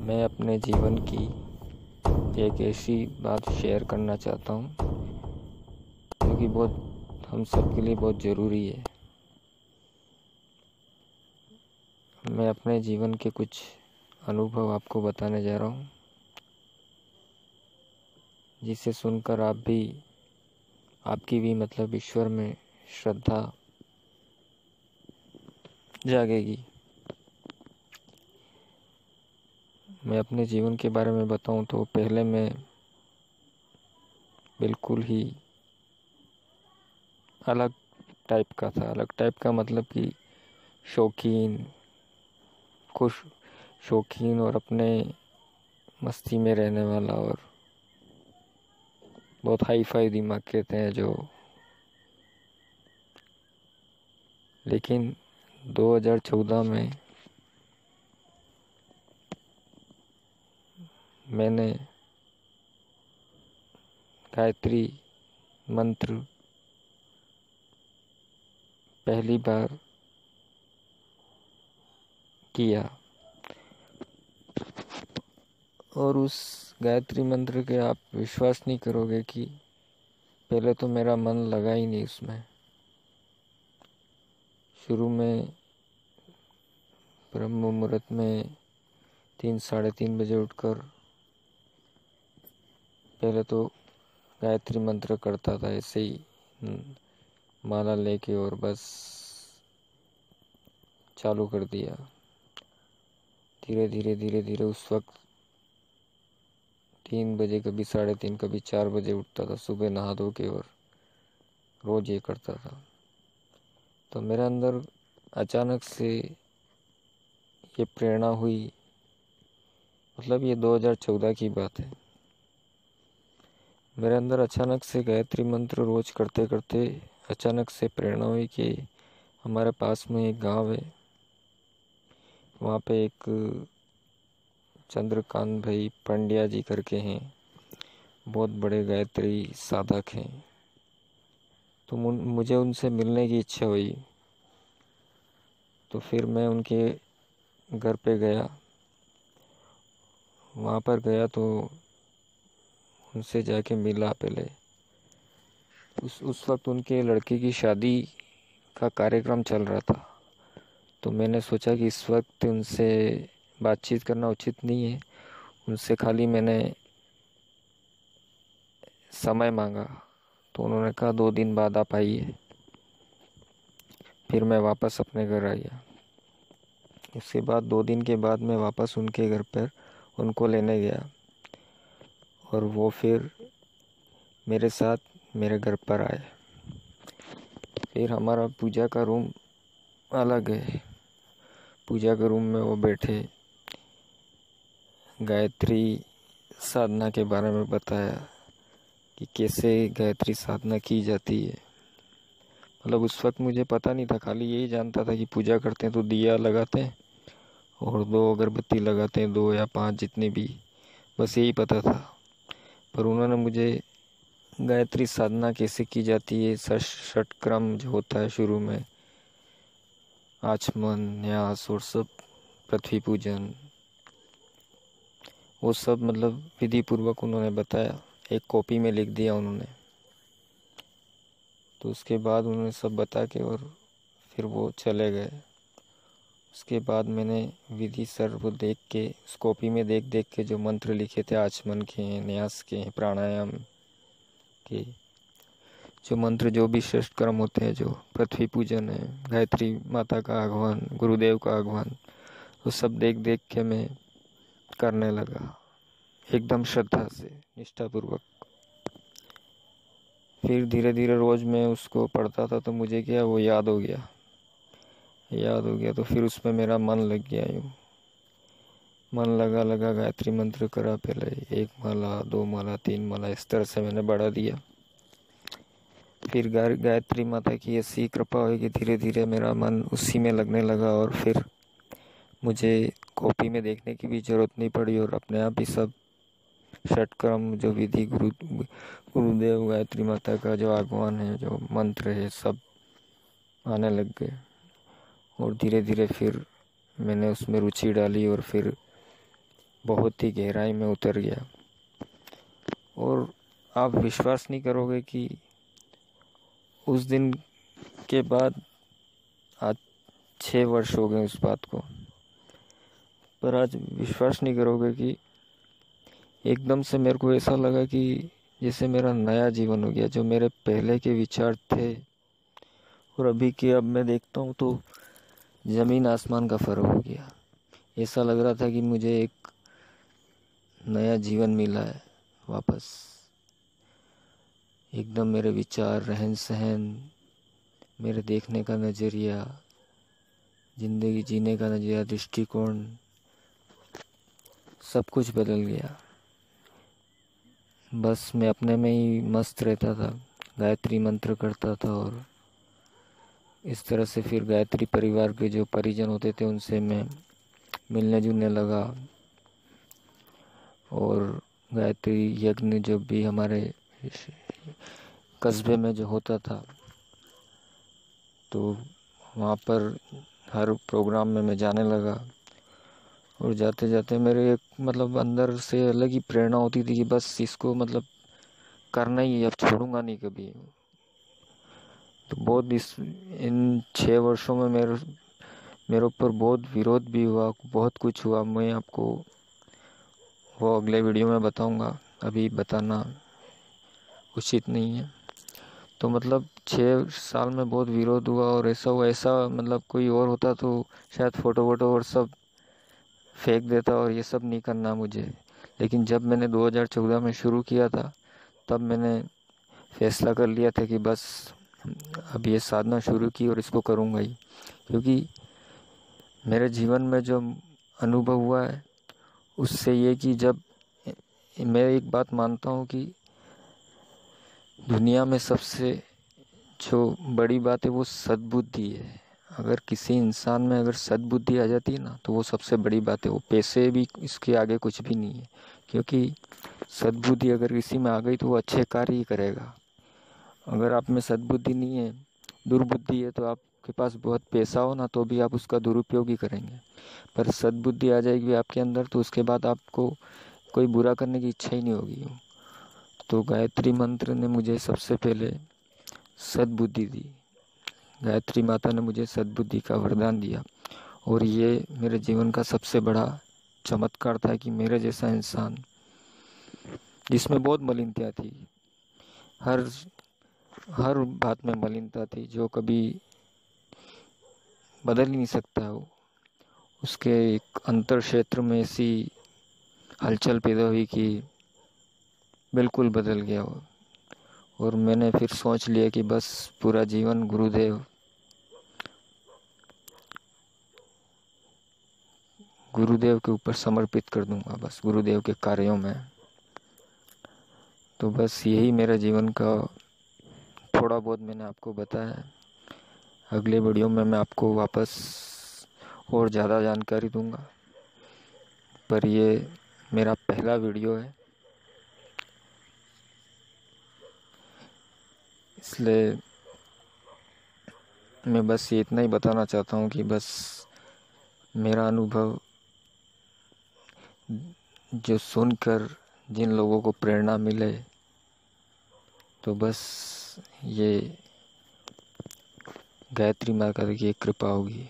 मैं अपने जीवन की एक ऐसी बात शेयर करना चाहता हूँ जो कि बहुत हम सब के लिए बहुत ज़रूरी है। मैं अपने जीवन के कुछ अनुभव आपको बताने जा रहा हूँ, जिसे सुनकर आपकी भी ईश्वर में श्रद्धा जागेगी। मैं अपने जीवन के बारे में बताऊं तो पहले मैं बिल्कुल ही अलग टाइप का था। अलग टाइप का मतलब कि शौकीन और अपने मस्ती में रहने वाला और बहुत हाई फाई दिमाग कहते हैं जो। लेकिन 2014 में मैंने गायत्री मंत्र पहली बार किया और उस गायत्री मंत्र के आप विश्वास नहीं करोगे कि पहले तो मेरा मन लगा ही नहीं उसमें। शुरू में ब्रह्म मुहूर्त में 3-3:30 बजे उठकर पहले तो गायत्री मंत्र करता था, ऐसे ही माला लेके और बस चालू कर दिया। धीरे धीरे उस वक्त 3 बजे, कभी 3:30, कभी 4 बजे उठता था सुबह नहा धो के और रोज ये करता था। तो मेरे अंदर अचानक से ये प्रेरणा हुई, ये 2014 की बात है। मेरे अंदर अचानक से गायत्री मंत्र रोज करते करते अचानक से प्रेरणा हुई कि हमारे पास में एक गांव है, वहाँ पे एक चंद्रकांत भाई पंड्या जी करके हैं, बहुत बड़े गायत्री साधक हैं। तो मुझे उनसे मिलने की इच्छा हुई। तो फिर मैं उनके घर पे गया। वहाँ पर गया तो उनसे जाके मिला पहले। उस वक्त उनके लड़के की शादी का कार्यक्रम चल रहा था। तो मैंने सोचा कि इस वक्त उनसे बातचीत करना उचित नहीं है। उनसे खाली मैंने समय मांगा। तो उन्होंने कहा 2 दिन बाद आप आइए। फिर मैं वापस अपने घर आया। उसके बाद 2 दिन के बाद मैं वापस उनके घर पर उनको लेने गया और वो फिर मेरे साथ मेरे घर पर आए। फिर हमारा पूजा का रूम अलग है। पूजा के रूम में वो बैठे, गायत्री साधना के बारे में बताया कि कैसे गायत्री साधना की जाती है। उस वक्त मुझे पता नहीं था, खाली यही जानता था कि पूजा करते हैं तो दिया लगाते हैं और 2 अगरबत्ती लगाते हैं, 2 या 5 जितने भी, बस यही पता था। पर उन्होंने मुझे गायत्री साधना कैसे की जाती है, षट क्रम जो होता है शुरू में, आचमन, न्यास और सब, पृथ्वी पूजन, वो सब विधि पूर्वक उन्होंने बताया। एक कॉपी में लिख दिया उन्होंने। तो उसके बाद उन्होंने सब बता के और फिर वो चले गए। उसके बाद मैंने विधि सर्व देख के, उस कॉपी में देख के जो मंत्र लिखे थे, आचमन के, न्यास के, प्राणायाम के जो मंत्र, जो भी षष्ठ कर्म होते हैं, जो पृथ्वी पूजन है, गायत्री माता का आह्वान, गुरुदेव का आह्वान, वो सब देख के मैं करने लगा, एकदम श्रद्धा से, निष्ठापूर्वक। फिर धीरे धीरे रोज मैं उसको पढ़ता था तो मुझे क्या वो याद हो गया। तो फिर उसमें मेरा मन लग गया। यूँ मन लगा गायत्री मंत्र करा। पहले 1 माला, 2 माला, 3 माला, इस तरह से मैंने बढ़ा दिया। फिर गायत्री माता की ऐसी कृपा हुई कि धीरे धीरे मेरा मन उसी में लगने लगा और फिर मुझे कॉपी में देखने की भी ज़रूरत नहीं पड़ी और अपने आप ही सब षटक्रम, जो विधि, गुरुदेव, गायत्री माता का जो आह्वान है, जो मंत्र है, सब आने लग गए। और धीरे धीरे फिर मैंने उसमें रुचि डाली और फिर बहुत ही गहराई में उतर गया। और आप विश्वास नहीं करोगे कि उस दिन के बाद आज 6 वर्ष हो गए उस बात को, पर आज विश्वास नहीं करोगे कि एकदम से मेरे को ऐसा लगा कि जैसे मेरा नया जीवन हो गया। जो मेरे पहले के विचार थे और अभी के अब मैं देखता हूँ तो ज़मीन आसमान का फ़र्क हो गया। ऐसा लग रहा था कि मुझे एक नया जीवन मिला है वापस। एकदम मेरे विचार, रहन सहन, मेरे देखने का नज़रिया, ज़िंदगी जीने का नज़रिया, दृष्टिकोण, सब कुछ बदल गया। बस मैं अपने में ही मस्त रहता था, गायत्री मंत्र करता था और इस तरह से फिर गायत्री परिवार के जो परिजन होते थे उनसे मैं मिलने जुलने लगा। और गायत्री यज्ञ जो भी हमारे कस्बे में जो होता था तो वहाँ पर हर प्रोग्राम में मैं जाने लगा। और जाते जाते मेरे एक मतलब अंदर से अलग ही प्रेरणा होती थी कि बस इसको मतलब करना ही है, अब छोड़ूंगा नहीं कभी। तो बहुत इन 6 वर्षों में मेरे ऊपर बहुत विरोध भी हुआ, बहुत कुछ हुआ। मैं आपको वो अगले वीडियो में बताऊंगा, अभी बताना उचित नहीं है। तो मतलब 6 साल में बहुत विरोध हुआ और ऐसा मतलब कोई और होता तो शायद फ़ोटो वोटो और सब फेंक देता और ये सब नहीं करना मुझे। लेकिन जब मैंने 2014 में शुरू किया था तब मैंने फैसला कर लिया था कि बस अब ये साधना शुरू की और इसको करूँगा ही। क्योंकि मेरे जीवन में जो अनुभव हुआ है उससे ये कि जब मैं एक बात मानता हूँ कि दुनिया में सबसे जो बड़ी बात है वो सद्बुद्धि है। अगर किसी इंसान में अगर सद्बुद्धि आ जाती है ना तो वो सबसे बड़ी बात है। वो पैसे भी इसके आगे कुछ भी नहीं है। क्योंकि सद्बुद्धि अगर किसी में आ गई तो वो अच्छे कार्य ही करेगा। अगर आप में सद्बुद्धि नहीं है, दुर्बुद्धि है, तो आपके पास बहुत पैसा हो ना तो भी आप उसका दुरुपयोग ही करेंगे। पर सद्बुद्धि आ जाएगी आपके अंदर तो उसके बाद आपको कोई बुरा करने की इच्छा ही नहीं होगी। तो गायत्री मंत्र ने मुझे सबसे पहले सद्बुद्धि दी। गायत्री माता ने मुझे सद्बुद्धि का वरदान दिया और ये मेरे जीवन का सबसे बड़ा चमत्कार था कि मेरे जैसा इंसान जिसमें बहुत मलिनता थी, हर हर बात में मलिनता थी, जो कभी बदल ही नहीं सकता हो, उसके एक अंतर क्षेत्र में ऐसी हलचल पैदा हुई कि बिल्कुल बदल गया वो। और मैंने फिर सोच लिया कि बस पूरा जीवन गुरुदेव के ऊपर समर्पित कर दूंगा, बस गुरुदेव के कार्यों में। तो बस यही मेरा जीवन का थोड़ा बहुत मैंने आपको बताया। अगले वीडियो में मैं आपको वापस और ज़्यादा जानकारी दूंगा, पर ये मेरा पहला वीडियो है इसलिए मैं बस ये इतना ही बताना चाहता हूँ कि बस मेरा अनुभव जो सुनकर जिन लोगों को प्रेरणा मिले तो बस ये गायत्री माता की एक कृपा होगी।